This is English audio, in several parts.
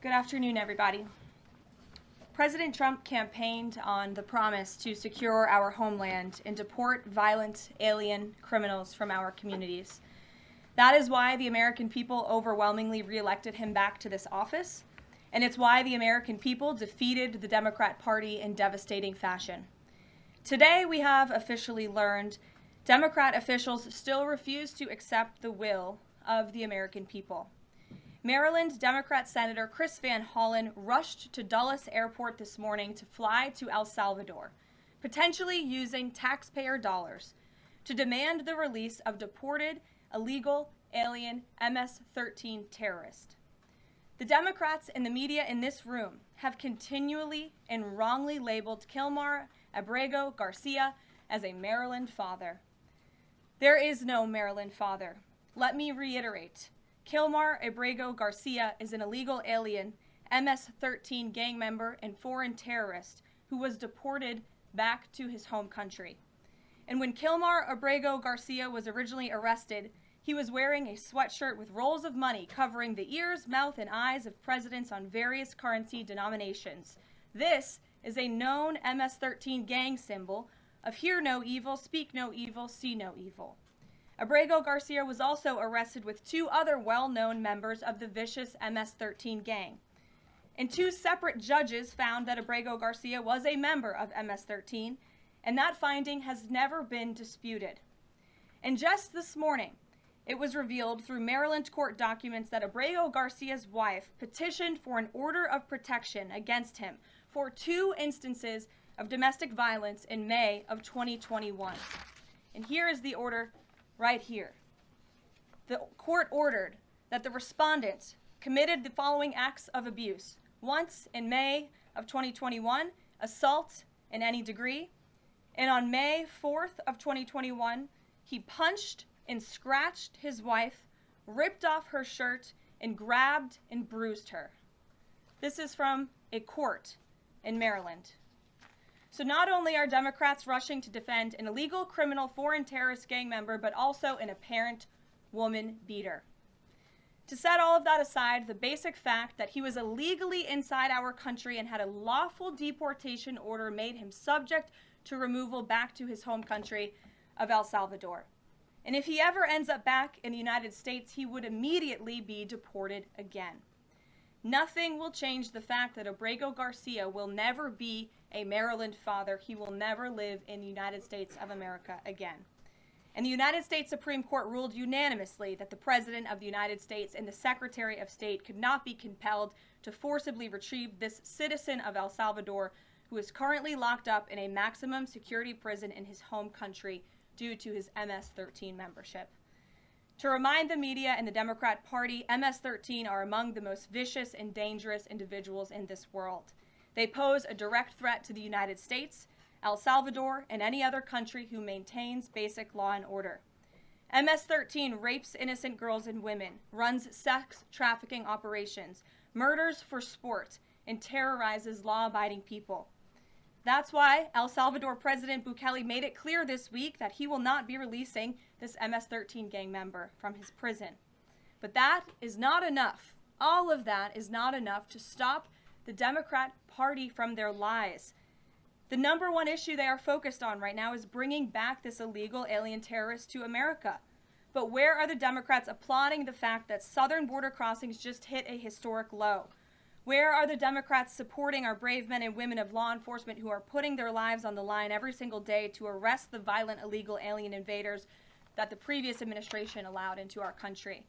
Good afternoon, everybody. President Trump campaigned on the promise to secure our homeland and deport violent alien criminals from our communities. That is why the American people overwhelmingly reelected him back to this office, and it's why the American people defeated the Democrat Party in devastating fashion. Today, we have officially learned Democrat officials still refuse to accept the will of the American people. Maryland Democrat Senator Chris Van Hollen rushed to Dulles Airport this morning to fly to El Salvador, potentially using taxpayer dollars, to demand the release of deported illegal alien MS-13 terrorist. The Democrats and the media in this room have continually and wrongly labeled Kilmar Abrego Garcia as a Maryland father. There is no Maryland father. Let me reiterate. Kilmar Abrego Garcia is an illegal alien, MS-13 gang member and foreign terrorist who was deported back to his home country. And when Kilmar Abrego Garcia was originally arrested, he was wearing a sweatshirt with rolls of money covering the ears, mouth, and eyes of presidents on various currency denominations. This is a known MS-13 gang symbol of hear no evil, speak no evil, see no evil. Abrego Garcia was also arrested with two other well-known members of the vicious MS-13 gang. And two separate judges found that Abrego Garcia was a member of MS-13, and that finding has never been disputed. And just this morning, it was revealed through Maryland court documents that Abrego Garcia's wife petitioned for an order of protection against him for two instances of domestic violence in May of 2021. And here is the order right here. The court ordered that the respondent committed the following acts of abuse. Once in May of 2021, assault in any degree. And on May 4th of 2021, he punched and scratched his wife, ripped off her shirt, and grabbed and bruised her. This is from a court in Maryland. So not only are Democrats rushing to defend an illegal criminal foreign terrorist gang member, but also an apparent woman beater. To set all of that aside, the basic fact that he was illegally inside our country and had a lawful deportation order made him subject to removal back to his home country of El Salvador. And if he ever ends up back in the United States, he would immediately be deported again. Nothing will change the fact that Abrego Garcia will never be a Maryland father. He will never live in the United States of America again. And the United States Supreme Court ruled unanimously that the President of the United States and the Secretary of State could not be compelled to forcibly retrieve this citizen of El Salvador who is currently locked up in a maximum security prison in his home country due to his MS-13 membership. To remind the media and the Democrat Party, MS-13 are among the most vicious and dangerous individuals in this world. They pose a direct threat to the United States, El Salvador, and any other country who maintains basic law and order. MS-13 rapes innocent girls and women, runs sex trafficking operations, murders for sport, and terrorizes law-abiding people. That's why El Salvador President Bukele made it clear this week that he will not be releasing this MS-13 gang member from his prison. But that is not enough. All of that is not enough to stop the Democrat Party from their lies. The number one issue they are focused on right now is bringing back this illegal alien terrorist to America. But where are the Democrats applauding the fact that southern border crossings just hit a historic low? Where are the Democrats supporting our brave men and women of law enforcement who are putting their lives on the line every single day to arrest the violent illegal alien invaders that the previous administration allowed into our country?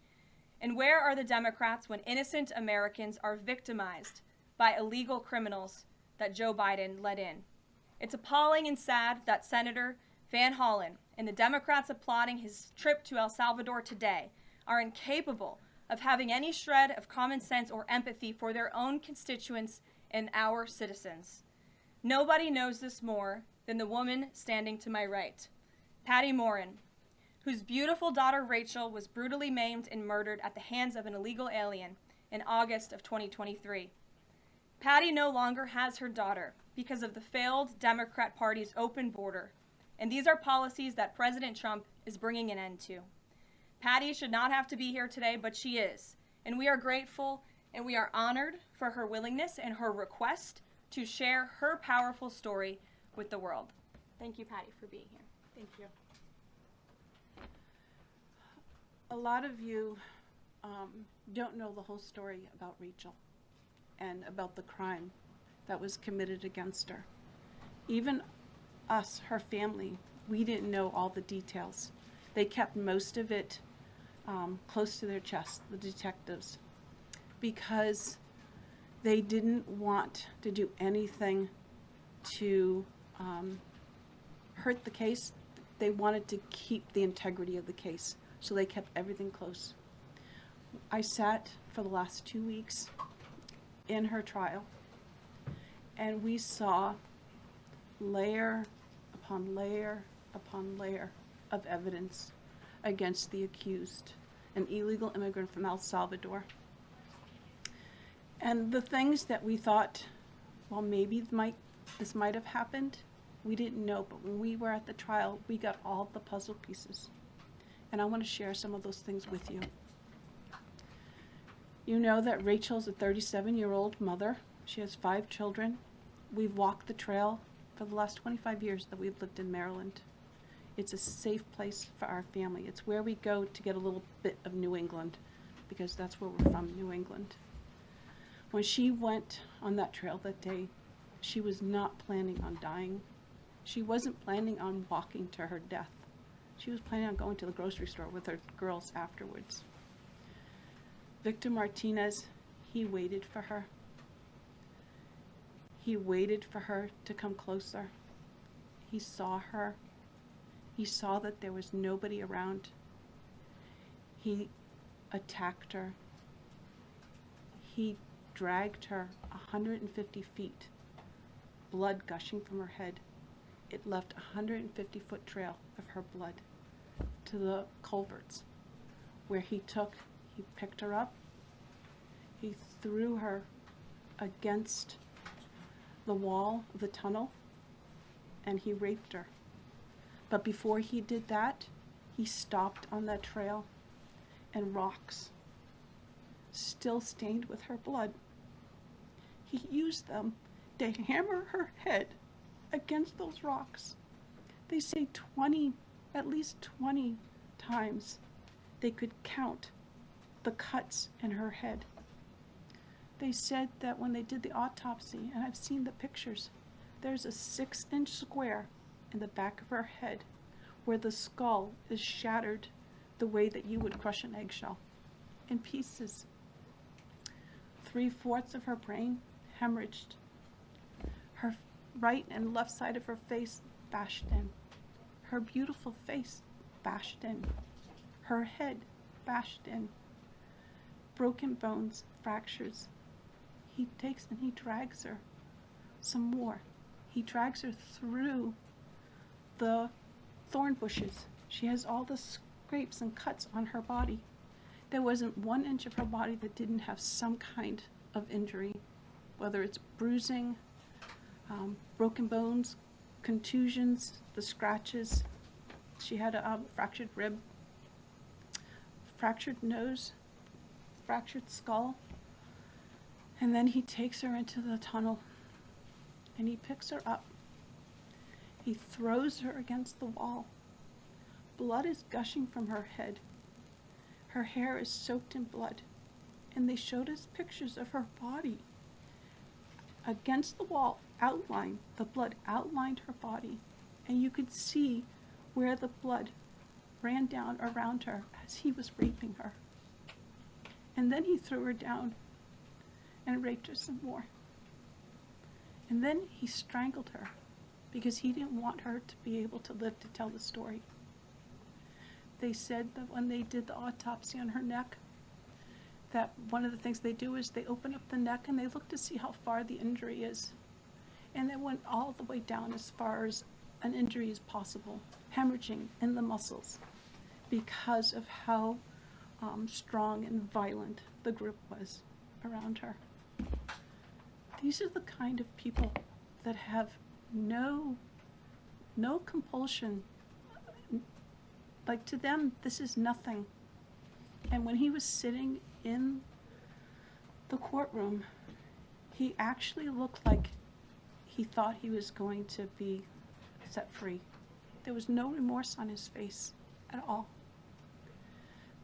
And where are the Democrats when innocent Americans are victimized by illegal criminals that Joe Biden let in? It's appalling and sad that Senator Van Hollen and the Democrats applauding his trip to El Salvador today are incapable of having any shred of common sense or empathy for their own constituents and our citizens. Nobody knows this more than the woman standing to my right, Patty Morin, whose beautiful daughter Rachel was brutally maimed and murdered at the hands of an illegal alien in August of 2023. Patty no longer has her daughter because of the failed Democrat Party's open border, and these are policies that President Trump is bringing an end to. Patty should not have to be here today, but she is, and we are grateful and we are honored for her willingness and her request to share her powerful story with the world. Thank you, Patty, for being here. Thank you. A lot of you don't know the whole story about Rachel and about the crime that was committed against her. Even us, her family, we didn't know all the details. They kept most of it close to their chest, the detectives, because they didn't want to do anything to hurt the case. They wanted to keep the integrity of the case, so they kept everything close. I sat for the last 2 weeks in her trial, and we saw layer upon layer upon layer of evidence against the accused, an illegal immigrant from El Salvador. And the things that we thought, well, maybe this might have happened, we didn't know, but when we were at the trial, we got all the puzzle pieces. And I want to share some of those things with you. You know that Rachel's a 37-year-old mother. She has 5 children. We've walked the trail for the last 25 years that we've lived in Maryland. It's a safe place for our family. It's where we go to get a little bit of New England, because that's where we're from, New England. When she went on that trail that day, she was not planning on dying. She wasn't planning on walking to her death. She was planning on going to the grocery store with her girls afterwards. Victor Martinez, he waited for her. He waited for her to come closer. He saw her. He saw that there was nobody around. He attacked her. He dragged her 150 feet, blood gushing from her head. It left a 150-foot trail of her blood to the culverts, where he picked her up, he threw her against the wall of the tunnel, and he raped her. But before he did that, he stopped on that trail, and rocks, still stained with her blood, he used them to hammer her head against those rocks. They say at least 20 times they could count the cuts in her head. They said that when they did the autopsy, and I've seen the pictures, there's a 6-inch square in the back of her head where the skull is shattered the way that you would crush an eggshell in pieces. 3/4 of her brain hemorrhaged. Her right and left side of her face bashed in. Her beautiful face bashed in. Her head bashed in. Broken bones, fractures. He takes and he drags her some more. He drags her through the thorn bushes. She has all the scrapes and cuts on her body. There wasn't 1 inch of her body that didn't have some kind of injury, whether it's bruising, broken bones, contusions, the scratches. She had a fractured rib, fractured nose, fractured skull. And then he takes her into the tunnel and he picks her up. He throws her against the wall. Blood is gushing from her head. Her hair is soaked in blood. And they showed us pictures of her body against the wall, outlined. The blood outlined her body. And you could see where the blood ran down around her as he was raping her. And then he threw her down and raped her some more. And then he strangled her because he didn't want her to be able to live to tell the story. They said that when they did the autopsy on her neck, that one of the things they do is they open up the neck and they look to see how far the injury is. And they went all the way down as far as an injury is possible, hemorrhaging in the muscles because of how strong and violent the grip was around her. These are the kind of people that have no compulsion. Like, to them, this is nothing. And when he was sitting in the courtroom, he actually looked like he thought he was going to be set free. There was no remorse on his face at all.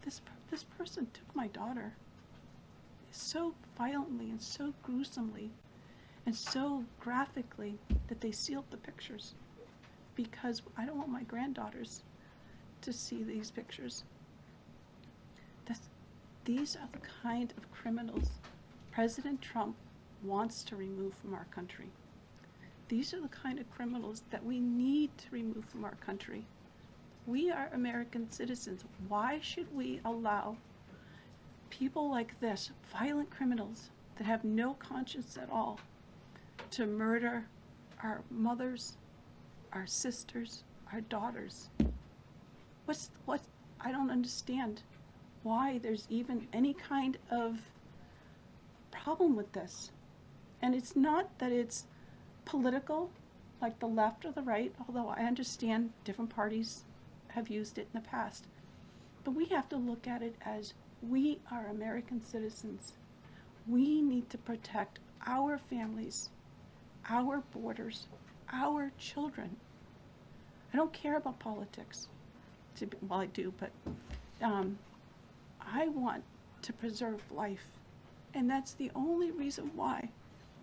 This person took my daughter so violently and so gruesomely and so graphically that they sealed the pictures, because I don't want my granddaughters to see these pictures. These are the kind of criminals President Trump wants to remove from our country. These are the kind of criminals that we need to remove from our country. We are American citizens. Why should we allow people like this, violent criminals that have no conscience at all, to murder our mothers, our sisters, our daughters? I don't understand why there's even any kind of problem with this. And it's not that it's political, like the left or the right, although I understand different parties have used it in the past. But we have to look at it as we are American citizens. We need to protect our families, our borders, our children. I don't care about politics. Well, I do, but I want to preserve life. And that's the only reason why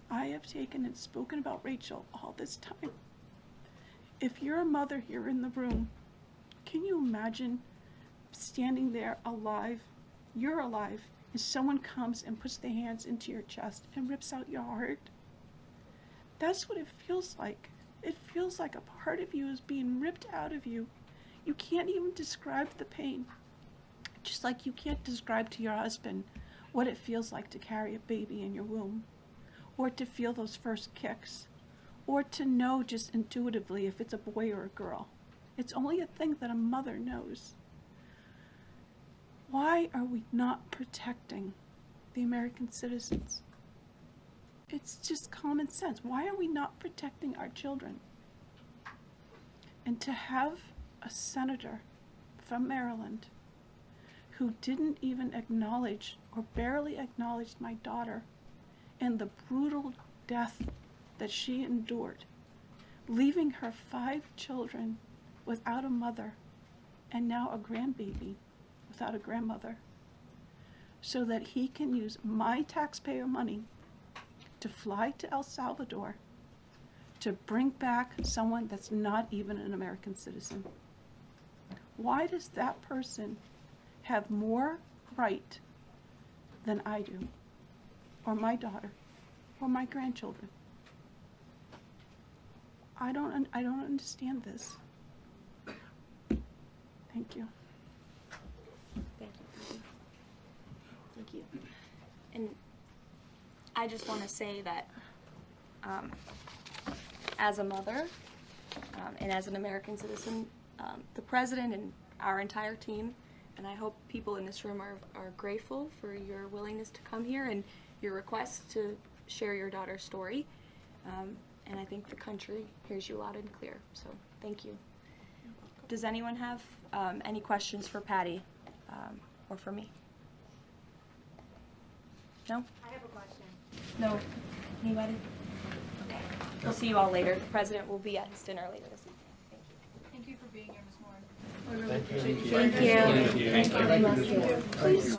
I have taken and spoken about Rachel all this time. If you're a mother here in the room, can you imagine standing there alive? You're alive, and someone comes and puts their hands into your chest and rips out your heart? That's what it feels like. It feels like a part of you is being ripped out of you. You can't even describe the pain. Just like you can't describe to your husband what it feels like to carry a baby in your womb, or to feel those first kicks, or to know just intuitively if it's a boy or a girl. It's only a thing that a mother knows. Why are we not protecting the American citizens? It's just common sense. Why are we not protecting our children? And to have a senator from Maryland who didn't even acknowledge or barely acknowledged my daughter and the brutal death that she endured, leaving her 5 children without a mother and now a grandbaby without a grandmother, so that he can use my taxpayer money to fly to El Salvador to bring back someone that's not even an American citizen. Why does that person have more right than I do, or my daughter, or my grandchildren? I don't understand this. Thank you. Thank you. Thank you. And I just want to say that as a mother and as an American citizen, the president and our entire team, and I hope people in this room are grateful for your willingness to come here and your request to share your daughter's story. And I think the country hears you loud and clear. So thank you. Does anyone have any questions for Patty or for me? No? I have a question. No? Anybody? Okay. We'll see you all later. The president will be at his dinner later this evening. Thank you. Thank you for being here, Ms. Morin. Thank you. Thank you. Please.